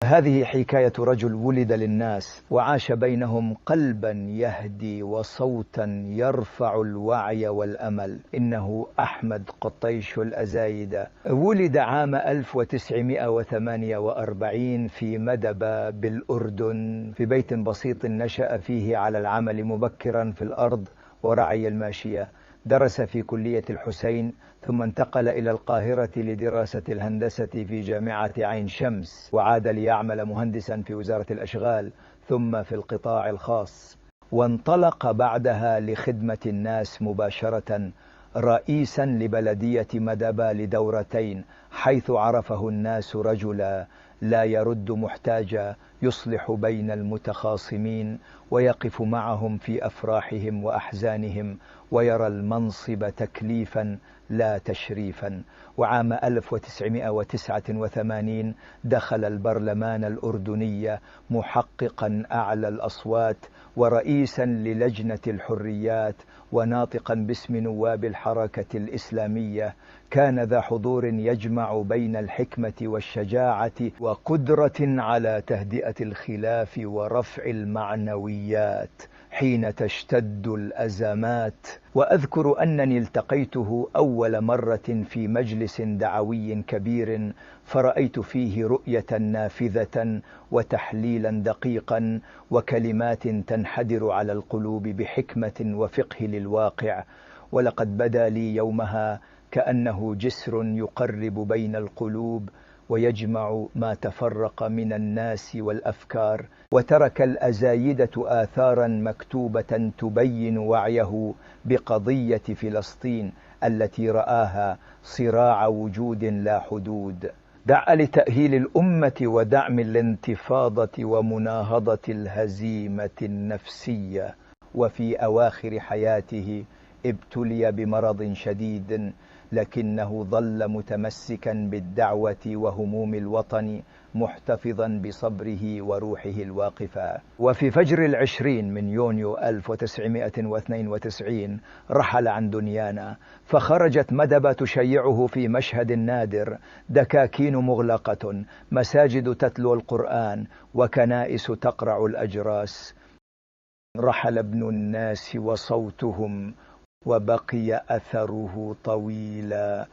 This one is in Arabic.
هذه حكاية رجل ولد للناس وعاش بينهم قلبا يهدي وصوتا يرفع الوعي والأمل. إنه أحمد قطيش الأزايدة. ولد عام 1948 في مدبة بالأردن، في بيت بسيط نشأ فيه على العمل مبكرا في الأرض ورعي الماشية. درس في كلية الحسين، ثم انتقل إلى القاهرة لدراسة الهندسة في جامعة عين شمس، وعاد ليعمل مهندسا في وزارة الأشغال ثم في القطاع الخاص. وانطلق بعدها لخدمة الناس مباشرة، رئيسا لبلدية مدبة لدورتين، حيث عرفه الناس رجلا لا يرد محتاجا، يصلح بين المتخاصمين ويقف معهم في أفراحهم وأحزانهم، ويرى المنصب تكليفا لا تشريفا. وعام 1989 دخل البرلمان الأردني محققا أعلى الأصوات ورئيسا للجنة الحريات وناطقا باسم نواب الحركة الإسلامية. كان ذا حضور يجمع بين الحكمة والشجاعة وقدرة على تهدئة الخلاف ورفع المعنويات حين تشتد الأزمات. وأذكر أنني التقيته أول مرة في مجلس دعوي كبير، فرأيت فيه رؤية نافذة وتحليلا دقيقا وكلمات تنحدر على القلوب بحكمة وفقه للواقع. ولقد بدا لي يومها كأنه جسر يقرب بين القلوب ويجمع ما تفرق من الناس والأفكار. وترك الأزايدة آثارا مكتوبة تبين وعيه بقضية فلسطين التي رآها صراع وجود لا حدود. دعا لتأهيل الأمة ودعم الانتفاضة ومناهضة الهزيمة النفسية. وفي أواخر حياته ابتلي بمرض شديد، لكنه ظل متمسكا بالدعوة وهموم الوطن، محتفظا بصبره وروحه الواقفة. وفي فجر 20 من يونيو 1992 رحل عن دنيانا، فخرجت مدبة تشيعه في مشهد نادر: دكاكين مغلقة، مساجد تتلو القرآن، وكنائس تقرع الأجراس. رحل ابن الناس وصوتهم، وبقي أثره طويلا